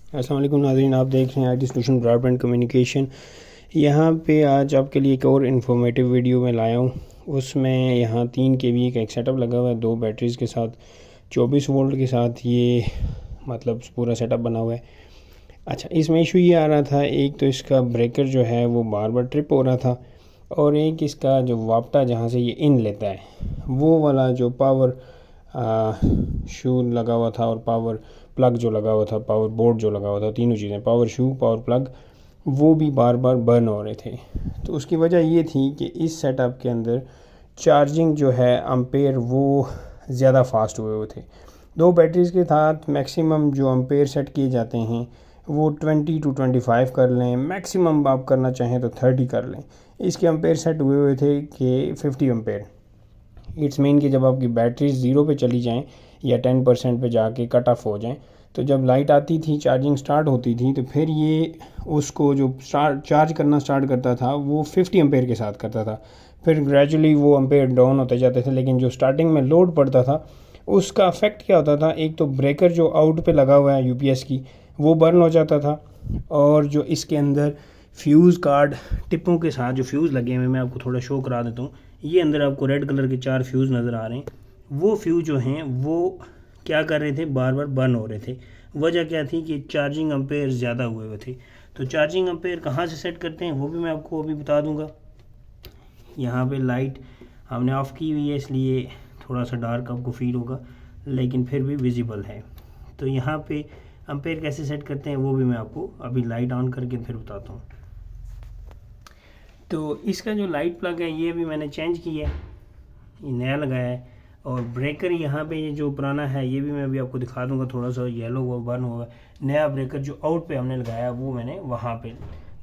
अस्सलाम वालेकुम नाज़रीन, आप देख रहे हैं आईटी सॉल्यूशन ब्रॉडबैंड कम्युनिकेशन। यहाँ पे आज आपके लिए एक और इन्फॉर्मेटिव वीडियो में लाया हूँ। उसमें यहाँ 3 kV का एक सेटअप लगा हुआ है, 2 बैटरीज़ के साथ 24 वोल्ट के साथ ये मतलब पूरा सेटअप बना हुआ है। अच्छा, इसमें इशू ये आ रहा था, एक तो इसका ब्रेकर जो है वो बार बार ट्रिप हो रहा था, और एक इसका जो वापटा जहाँ से ये इन लेता है वो वाला जो पावर शू लगा हुआ था और पावर प्लग जो लगा हुआ था, पावर बोर्ड जो लगा हुआ था, तीनों चीज़ें, पावर शू, पावर प्लग, वो भी बार बार बर्न हो रहे थे। तो उसकी वजह ये थी कि इस सेटअप के अंदर चार्जिंग जो है अम्पेयर वो ज़्यादा फास्ट हुए हुए थे। 2 बैटरीज़ के साथ मैक्सिमम जो अम्पेयर सेट किए जाते हैं वो 20 to 25 कर लें, मैक्सिमम आप करना चाहें तो 30 कर लें। इसके अम्पेयर सेट हुए हुए थे कि 50 अम्पेयर। इट्स मीन कि जब आपकी बैटरी 0 पे चली जाएं या 10% पे जाके कट ऑफ हो जाएं, तो जब लाइट आती थी, चार्जिंग स्टार्ट होती थी, तो फिर ये उसको जो चार्ज करना स्टार्ट करता था वो 50 एम्पेयर के साथ करता था। फिर ग्रेजुअली वो एम्पेयर डाउन होते जाते थे, लेकिन जो स्टार्टिंग में लोड पड़ता था उसका अफेक्ट क्या होता था, एक तो ब्रेकर जो आउट पे लगा हुआ है यूपीएस की वो बर्न हो जाता था, और जो इसके अंदर फ्यूज़ कार्ड टिपों के साथ जो फ्यूज़ लगे हुए, मैं आपको थोड़ा शो करा देता हूँ। ये अंदर आपको रेड कलर के 4 फ्यूज़ नज़र आ रहे हैं। वो फ्यूज़ जो हैं वो क्या कर रहे थे, बार बार बर्न हो रहे थे। वजह क्या थी कि चार्जिंग अम्पेयर ज़्यादा हुए हुए थे। तो चार्जिंग अम्पेयर कहाँ से सेट करते हैं वो भी मैं आपको अभी बता दूंगा। यहाँ पे लाइट हमने ऑफ़ की हुई है, इसलिए थोड़ा सा डार्क आपको फील होगा, लेकिन फिर भी विजिबल है। तो यहाँ पे अम्पेयर कैसे सेट करते हैं वो भी मैं आपको अभी लाइट ऑन करके फिर बताता हूँ। तो इसका जो लाइट प्लग है ये भी मैंने चेंज किया है, ये नया लगाया है। और ब्रेकर यहाँ पे ये जो पुराना है ये भी मैं अभी आपको दिखा दूंगा, थोड़ा सा येलो हुआ बर्न हुआ। नया ब्रेकर जो आउट पे हमने लगाया वो मैंने वहाँ पे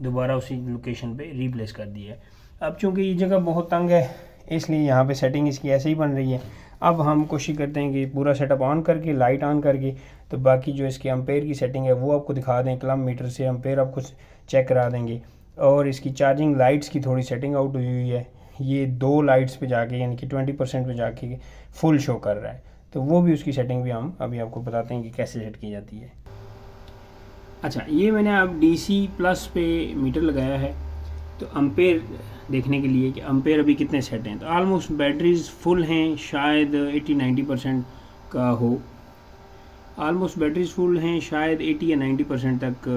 दोबारा उसी लोकेशन पे रिप्लेस कर दिया है। अब चूँकि ये जगह बहुत तंग है, इसलिए यहाँ पे सेटिंग इसकी ऐसे ही बन रही है। अब हम कोशिश करते हैं कि पूरा सेटअप ऑन करके, लाइट ऑन करके, तो बाकी जो इसके अम्पेयर की सेटिंग है वो आपको दिखा दें। किलोमीटर से अम्पेयर आपको चेक करा देंगे। और इसकी चार्जिंग लाइट्स की थोड़ी सेटिंग आउट हुई हुई है, ये 2 लाइट्स पे जाके यानी कि 20% पे जाके फुल शो कर रहा है। तो वो भी उसकी सेटिंग भी हम अभी आपको बताते हैं कि कैसे सेट की जाती है। अच्छा, ये मैंने अब डीसी प्लस पे मीटर लगाया है, तो अम्पेयर देखने के लिए कि अम्पेयर अभी कितने सेट हैं। तो ऑलमोस्ट बैटरीज फुल हैं, शायद 80-90% का हो। ऑलमोस्ट बैटरीज फुल हैं, शायद 80 या 90% तक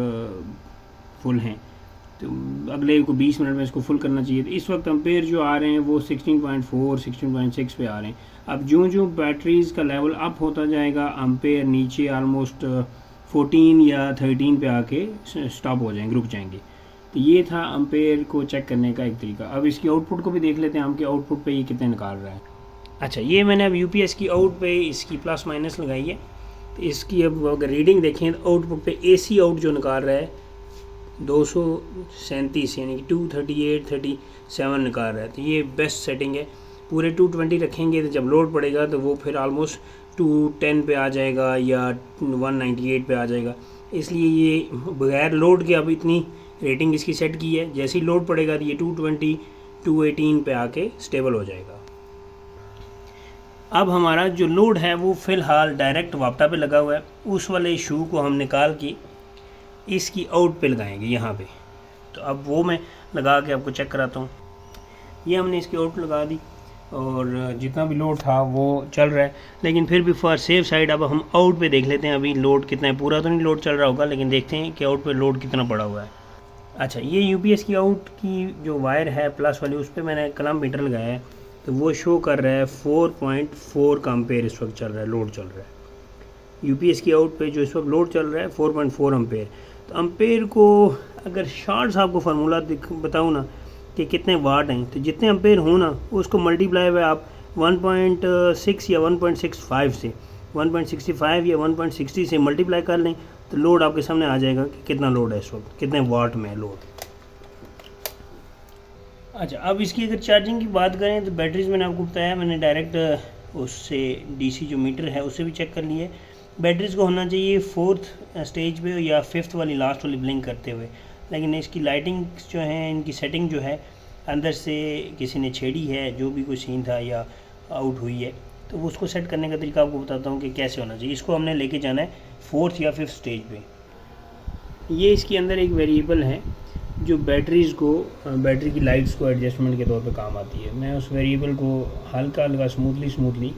फुल हैं। तो अगले को 20 मिनट में इसको फुल करना चाहिए। तो इस वक्त अम्पेयर जो आ रहे हैं वो 16.4 16.6 पे आ रहे हैं। अब जो बैटरीज़ का लेवल अप होता जाएगा, अम्पेयर नीचे ऑलमोस्ट 14 या 13 पे आके स्टॉप हो जाएंगे, रुक जाएंगे। तो ये था अम्पेयर को चेक करने का एक तरीका। अब इसकी आउटपुट को भी देख लेते हैं, हम के आउटपुट पे ये कितने निकाल रहा है। अच्छा, ये मैंने अब यूपीएस की आउट पे इसकी प्लस माइनस लगाई है। तो इसकी अब अगर रीडिंग देखें तो आउटपुट पे एसी आउट जो निकाल रहा है 237 यानी कि 238-37 निकाल रहा है। तो ये बेस्ट सेटिंग है। पूरे 220 रखेंगे तो जब लोड पड़ेगा तो वो फिर ऑलमोस्ट 210 पे आ जाएगा या 198 पे आ जाएगा। इसलिए ये बगैर लोड के अब इतनी रेटिंग इसकी सेट की है। जैसे ही लोड पड़ेगा तो ये 220 218 पे आके स्टेबल हो जाएगा। अब हमारा जो लोड है वो फ़िलहाल डायरेक्ट वापटा पे लगा हुआ है। उस वाले शू को हम निकाल के इसकी आउट पे लगाएंगे यहाँ पे। तो अब वो मैं लगा के आपको चेक कराता हूँ। ये हमने इसकी आउट लगा दी और जितना भी लोड था वो चल रहा है, लेकिन फिर भी फॉर सेफ साइड अब हम आउट पे देख लेते हैं अभी लोड कितना है। पूरा तो नहीं लोड चल रहा होगा, लेकिन देखते हैं कि आउट पे लोड कितना पड़ा हुआ है। अच्छा, ये यूपीएस की आउट की जो वायर है प्लस वाली, उस पर मैंने कलम मीटर लगाया है। तो वो शो कर रहा है 4.4 का अम्पेयर इस वक्त चल रहा है, लोड चल रहा है। यूपीएस की आउट पे जो इस वक्त लोड चल रहा है 4.4 अम्पेयर। तो अम्पेयर को अगर शॉर्ट्स आपको फार्मूला बताऊँ ना कि कितने वाट हैं, तो जितने अम्पेयर हो ना उसको मल्टीप्लाई बाय आप 1.6 या 1.65 से 1.65 या 1.60 से मल्टीप्लाई कर लें, तो लोड आपके सामने आ जाएगा कि कितना लोड है इस वक्त, कितने वाट में है लोड। अच्छा, अब इसकी अगर चार्जिंग की बात करें तो बैटरीज मैंने आपको बताया, मैंने डायरेक्ट उससे डीसी जो मीटर है उससे भी चेक कर लिया है। बैटरीज को होना चाहिए 4th स्टेज पे या 5th वाली लास्ट वाली ब्लिंक करते हुए, लेकिन इसकी लाइटिंग जो है, इनकी सेटिंग जो है अंदर से किसी ने छेड़ी है, जो भी कोई सीन था या आउट हुई है, तो उसको सेट करने का तरीका आपको बताता हूँ कि कैसे होना चाहिए। इसको हमने लेके जाना है 4th या 5th स्टेज पे। ये इसके अंदर एक वेरिएबल है जो बैटरी की लाइट्स को एडजस्टमेंट के तौर पे काम आती है। मैं उस वेरिएबल को हल्का हल्का स्मूथली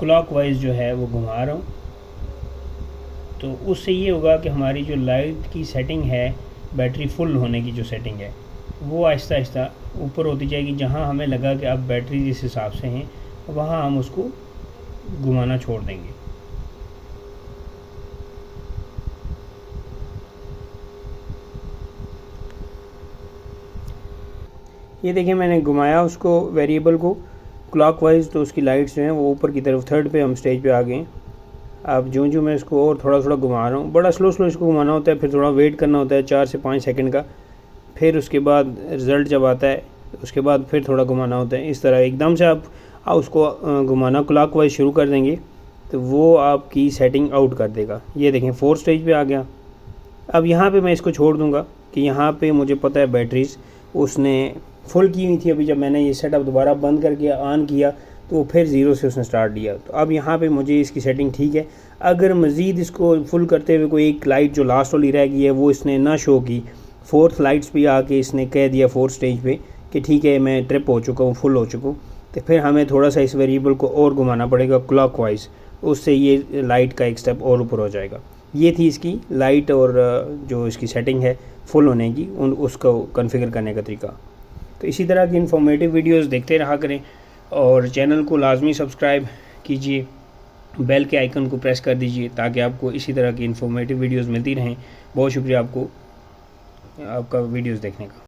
क्लॉकवाइज जो है वो घुमा रहा हूँ। तो उससे ये होगा कि हमारी जो लाइट की सेटिंग है, बैटरी फुल होने की जो सेटिंग है, वो आहिस्ता आहिस्ता ऊपर होती जाएगी। जहाँ हमें लगा कि अब बैटरी जिस हिसाब से हैं वहाँ हम उसको घुमाना छोड़ देंगे। ये देखिए मैंने घुमाया उसको वेरिएबल को क्लॉकवाइज, तो उसकी लाइट्स जो हैं वो ऊपर की तरफ थर्ड पे हम स्टेज पे आ गए। अब जो मैं इसको और थोड़ा घुमा रहा हूँ, बड़ा स्लो इसको घुमाना होता है, फिर थोड़ा वेट करना होता है 4 से 5 सेकंड का। फिर उसके बाद रिज़ल्ट जब आता है उसके बाद फिर थोड़ा घुमाना होता है। इस तरह एकदम से आप उसको घुमाना क्लॉकवाइज शुरू कर देंगे तो वो आपकी सेटिंग आउट कर देगा। ये देखें 4 स्टेज पे आ गया। अब यहाँ पे मैं इसको छोड़ दूँगा कि यहाँ पे मुझे पता है बैटरीज उसने फुल की हुई थी। अभी जब मैंने ये सेटअप दोबारा बंद करके ऑन किया तो वो फिर 0 से उसने स्टार्ट दिया। तो अब यहाँ पे मुझे इसकी सेटिंग ठीक है। अगर मज़ीद इसको फुल करते हुए कोई एक लाइट जो लास्ट वाली रह गई है वो इसने ना शो की, 4th लाइट्स पे आके इसने कह दिया 4th स्टेज पे कि ठीक है मैं ट्रिप हो चुका हूँ, फुल हो चुका हूँ, तो फिर हमें थोड़ा सा इस वेरिएबल को और घुमाना पड़ेगा क्लॉकवाइज। उससे ये लाइट का एक स्टेप और ऊपर हो जाएगा। ये थी इसकी लाइट और जो इसकी सेटिंग है फुल होने की, उसको कॉन्फ़िगर करने का तरीका। तो इसी तरह की इन्फॉर्मेटिव वीडियोस देखते रहा करें और चैनल को लाजमी सब्सक्राइब कीजिए, बेल के आइकन को प्रेस कर दीजिए ताकि आपको इसी तरह की इन्फॉर्मेटिव वीडियोस मिलती रहें। बहुत शुक्रिया आपका वीडियोस देखने का।